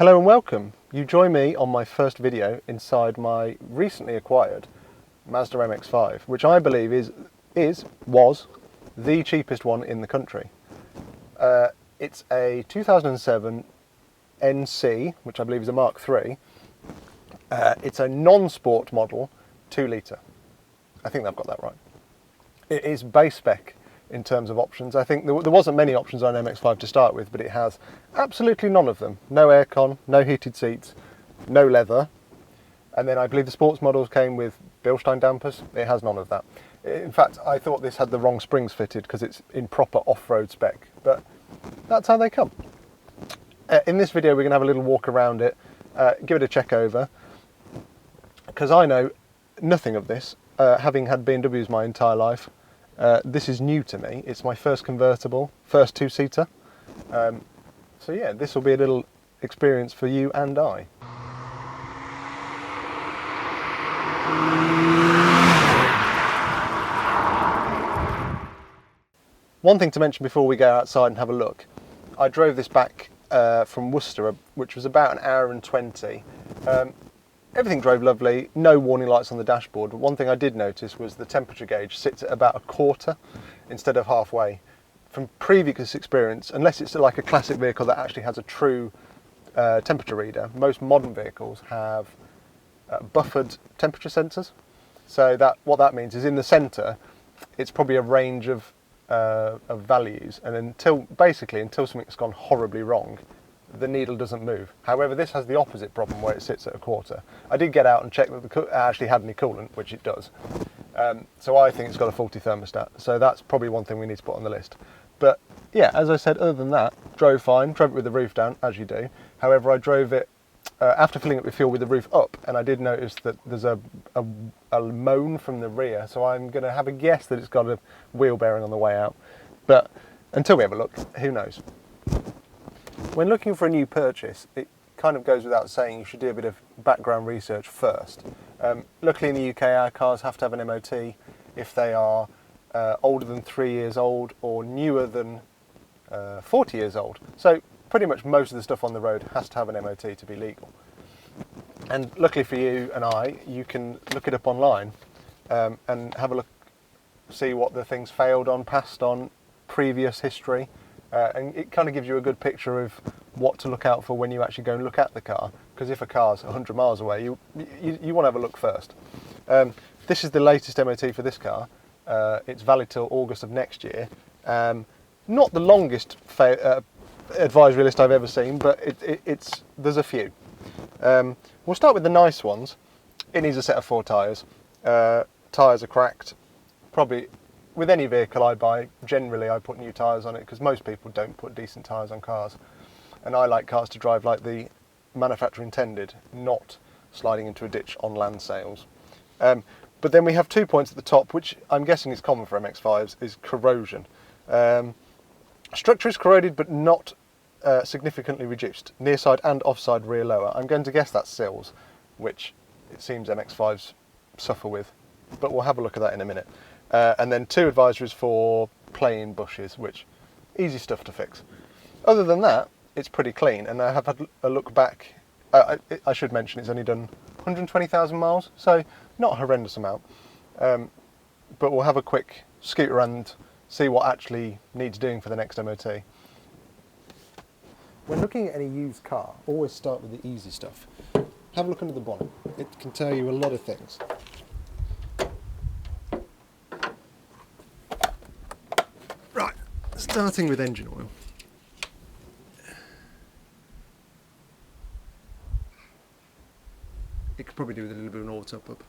Hello and welcome. You join me on my first video inside my recently acquired Mazda MX5, which I believe was the cheapest one in the country. It's a 2007 NC, which I believe is a Mark III. It's a non-sport model, 2 litre. I think I've got that right. It is base spec in terms of options. I think there wasn't many options on an MX5 to start with, but it has absolutely none of them. No aircon, no heated seats, no leather. And then I believe the sports models came with Bilstein dampers. It has none of that. In fact, I thought this had the wrong springs fitted because it's in proper off-road spec, but that's how they come. In this video, we're going to have a little walk around it, give it a check over, because I know nothing of this, having had BMWs my entire life. This is new to me. It's my first convertible, first 2-seater. So yeah, this will be a little experience for you and I. One thing to mention before we go outside and have a look. I drove this back from Worcester, which was about 1 hour and 20. Everything drove lovely, no warning lights on the dashboard, but one thing I did notice was the temperature gauge sits at about 1/4 instead of halfway. From previous experience, unless it's like a classic vehicle that actually has a true temperature reader, most modern vehicles have buffered temperature sensors. So what that means is in the centre, it's probably a range of values, and until something's gone horribly wrong, the needle doesn't move. However, this has the opposite problem where it sits at 1/4. I did get out and check that it actually had any coolant, which it does. So I think it's got a faulty thermostat. So that's probably one thing we need to put on the list. But yeah, as I said, other than that, drove fine, drove it with the roof down, as you do. However, I drove it after filling it with fuel with the roof up, and I did notice that there's a moan from the rear, so I'm going to have a guess that it's got a wheel bearing on the way out. But until we have a look, who knows? When looking for a new purchase, it kind of goes without saying you should do a bit of background research first. Luckily in the UK, our cars have to have an MOT if they are older than 3 years old or newer than 40 years old. So pretty much most of the stuff on the road has to have an MOT to be legal. And luckily for you and I, you can look it up online and have a look, see what the things failed on, passed on, previous history. And it kind of gives you a good picture of what to look out for when you actually go and look at the car. Because if a car's 100 miles away, you want to have a look first. This is the latest MOT for this car. It's valid till August of next year. Not the longest advisory list I've ever seen, but there's a few. We'll start with the nice ones. It needs a set of 4 tyres. Tyres are cracked. Probably with any vehicle I buy, generally I put new tyres on it because most people don't put decent tyres on cars. And I like cars to drive like the manufacturer intended, not sliding into a ditch on land sales. But then we have 2 points at the top, which I'm guessing is common for MX-5s, is corrosion. Structure is corroded but not significantly reduced, near side and offside rear lower. I'm going to guess that's sills, which it seems MX-5s suffer with, but we'll have a look at that in a minute. And then 2 advisories for plain bushes, which easy stuff to fix. Other than that, it's pretty clean, and I have had a look back. I should mention it's only done 120,000 miles, so not a horrendous amount. But we'll have a quick scoot around, see what actually needs doing for the next MOT. When looking at any used car, always start with the easy stuff. Have a look under the bonnet. It can tell you a lot of things. Right, starting with engine oil. It could probably do with a little bit of an oil top up.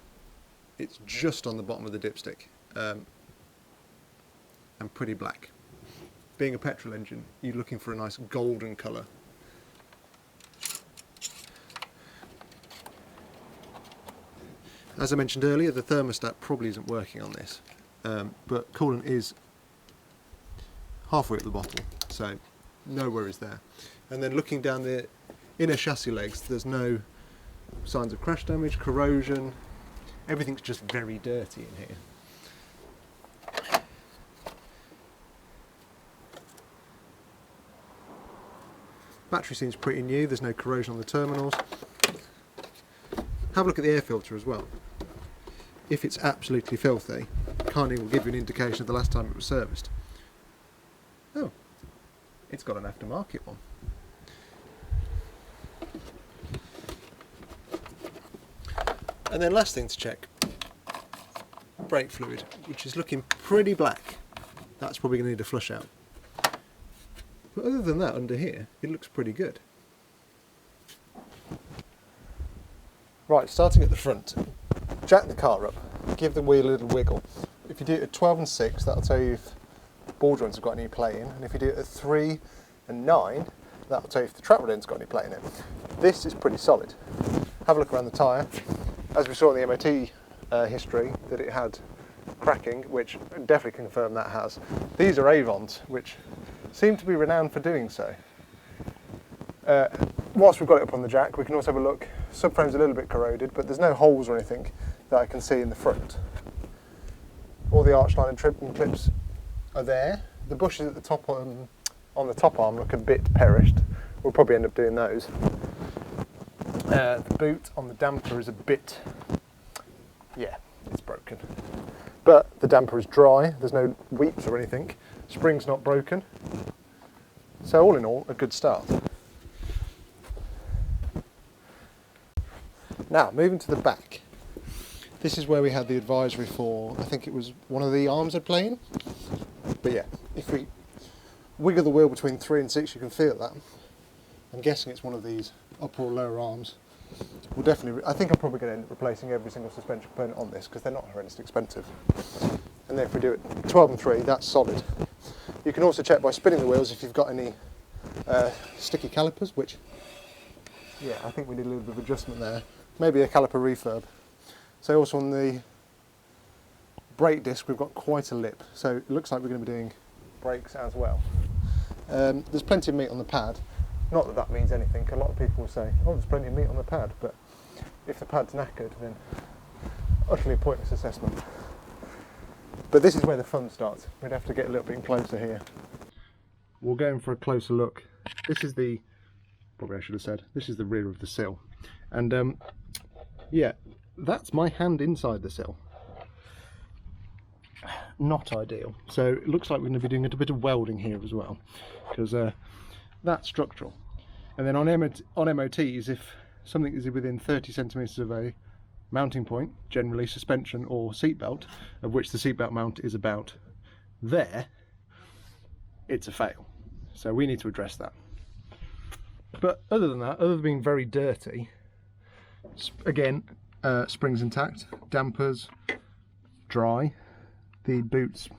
It's just on the bottom of the dipstick and pretty black. Being a petrol engine, you're looking for a nice golden colour. As I mentioned earlier, the thermostat probably isn't working on this, but coolant is halfway up the bottle, so no worries there. And then looking down the inner chassis legs, there's no signs of crash damage, corrosion, everything's just very dirty in here. Battery seems pretty new, there's no corrosion on the terminals. Have a look at the air filter as well. If it's absolutely filthy, kindly will give you an indication of the last time it was serviced. Oh, it's got an aftermarket one. And then last thing to check, brake fluid, which is looking pretty black. That's probably going to need a flush out. But other than that, under here, it looks pretty good. Right, starting at the front, jack the car up, give the wheel a little wiggle. If you do it at 12 and 6, that'll tell you if ball joints have got any play in, and if you do it at 3 and 9, that'll tell you if the trap rod end's got any play in it. This is pretty solid. Have a look around the tyre. As we saw in the MOT history, that it had cracking, which definitely confirm that has. These are Avons, which seem to be renowned for doing so. Whilst we've got it up on the jack, we can also have a look. Subframe's a little bit corroded, but there's no holes or anything that I can see in the front. All the arch line and trim clips are there. The bushes at the top on the top arm look a bit perished. We'll probably end up doing those. The boot on the damper is a bit, yeah, it's broken. But the damper is dry, there's no weeps or anything. Spring's not broken. So all in all, a good start. Now, moving to the back. This is where we had the advisory for, I think it was one of the arms I'd play in. But yeah, if we wiggle the wheel between 3 and 6, you can feel that. I'm guessing it's one of these upper or lower arms. We'll definitely, I think I'm probably going to end up replacing every single suspension component on this because they're not horrendously expensive. And then if we do it 12 and 3, that's solid. You can also check by spinning the wheels if you've got any sticky calipers, which, yeah, I think we need a little bit of adjustment there. Maybe a caliper refurb. So also on the brake disc, we've got quite a lip. So it looks like we're going to be doing brakes as well. There's plenty of meat on the pad. Not that that means anything. A lot of people will say, oh, there's plenty of meat on the pad, but if the pad's knackered, then utterly pointless assessment. But this is where the fun starts. We'd have to get a little bit closer here. We'll go in for a closer look. This is the, probably I should have said, this is the rear of the sill. And yeah, that's my hand inside the sill. Not ideal. So it looks like we're going to be doing a bit of welding here as well, because that's structural. And then on MOTs, if something is within 30 centimetres of a mounting point, generally suspension or seatbelt, of which the seatbelt mount is about there, it's a fail. So we need to address that. But other than that, other than being very dirty, again, springs intact, dampers dry, the boots,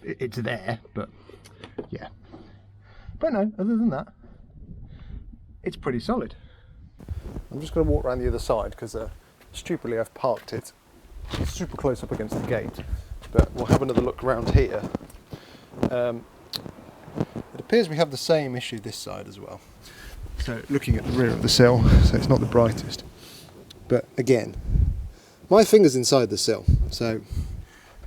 it's there, but yeah. But no, other than that, it's pretty solid. I'm just going to walk around the other side because stupidly I've parked it super close up against the gate, but we'll have another look around here. It appears we have the same issue this side as well. So looking at the rear of the sill, so it's not the brightest. But again, my finger's inside the sill, so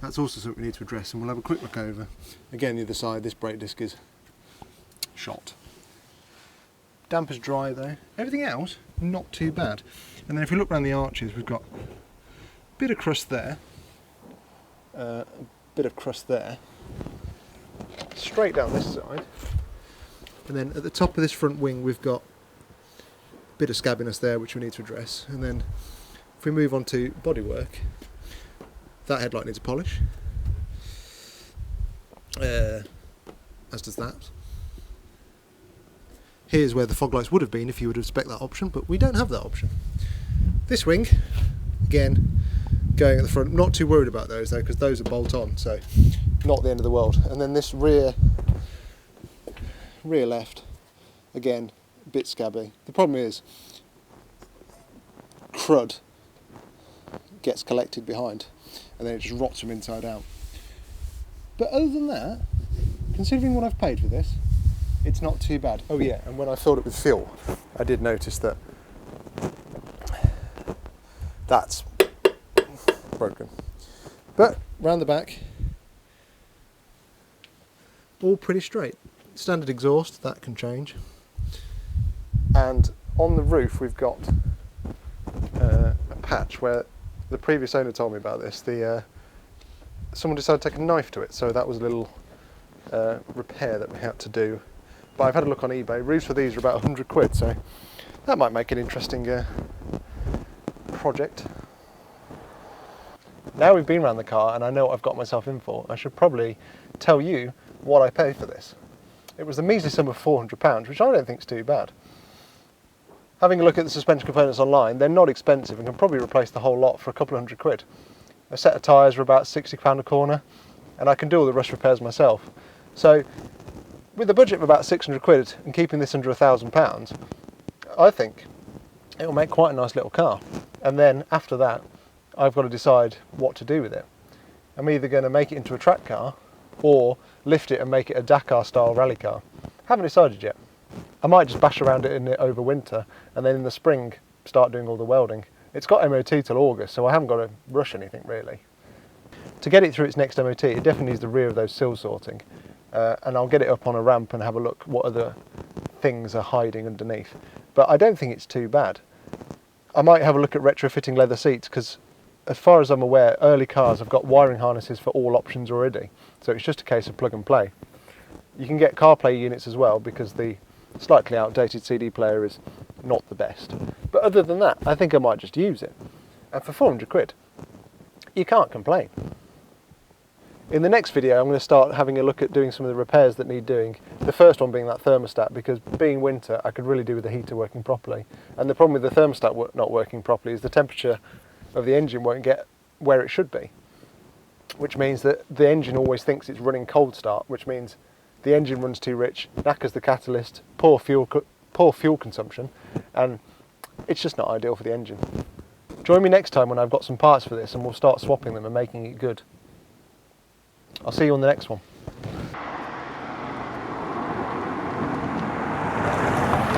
that's also something we need to address, and we'll have a quick look over. Again, the other side, this brake disc is shot. Damper's dry though. Everything else, not too bad. And then if we look around the arches, we've got a bit of crust there, a bit of crust there, straight down this side. And then at the top of this front wing, we've got a bit of scabbiness there, which we need to address. And then if we move on to bodywork, that headlight needs a polish, as does that. Here's where the fog lights would have been if you would have spec'd that option, but we don't have that option. This wing, again, going at the front, not too worried about those though, because those are bolt on, so not the end of the world. And then this rear left, again, a bit scabby. The problem is, crud gets collected behind, and then it just rots from inside out. But other than that, considering what I've paid for this, it's not too bad. Oh yeah, and when I filled it with fuel, I did notice that that's broken. But round the back, all pretty straight. Standard exhaust, that can change. and on the roof we've got a patch where the previous owner told me about this. Someone decided to take a knife to it, so that was a little repair that we had to do. But I've had a look on eBay. Roofs for these are about 100 quid, so that might make an interesting project. Now we've been around the car and I know what I've got myself in for, I should probably tell you what I paid for this. It was the measly sum of £400, which I don't think is too bad. Having a look at the suspension components online, they're not expensive and can probably replace the whole lot for a couple of £100. A set of tyres are about £60 a corner, and I can do all the rust repairs myself. So, with a budget of about 600 quid and keeping this under £1,000, I think it will make quite a nice little car. And then after that, I've got to decide what to do with it. I'm either going to make it into a track car or lift it and make it a Dakar style rally car. Haven't decided yet. I might just bash around it in it over winter and then in the spring start doing all the welding. It's got MOT till August, so I haven't got to rush anything really. To get it through its next MOT, it definitely needs the rear of those sill sorting, and I'll get it up on a ramp and have a look what other things are hiding underneath. But I don't think it's too bad. I might have a look at retrofitting leather seats, because as far as I'm aware, early cars have got wiring harnesses for all options already, so it's just a case of plug and play. You can get CarPlay units as well, because the slightly outdated CD player is not the best. But other than that, I think I might just use it. And for 400 quid, you can't complain. In the next video, I'm going to start having a look at doing some of the repairs that need doing. The first one being that thermostat, because being winter, I could really do with the heater working properly. And the problem with the thermostat not working properly is the temperature of the engine won't get where it should be, which means that the engine always thinks it's running cold start, which means the engine runs too rich, knackers the catalyst, poor fuel consumption, and it's just not ideal for the engine. Join me next time when I've got some parts for this and we'll start swapping them and making it good. I'll see you on the next one.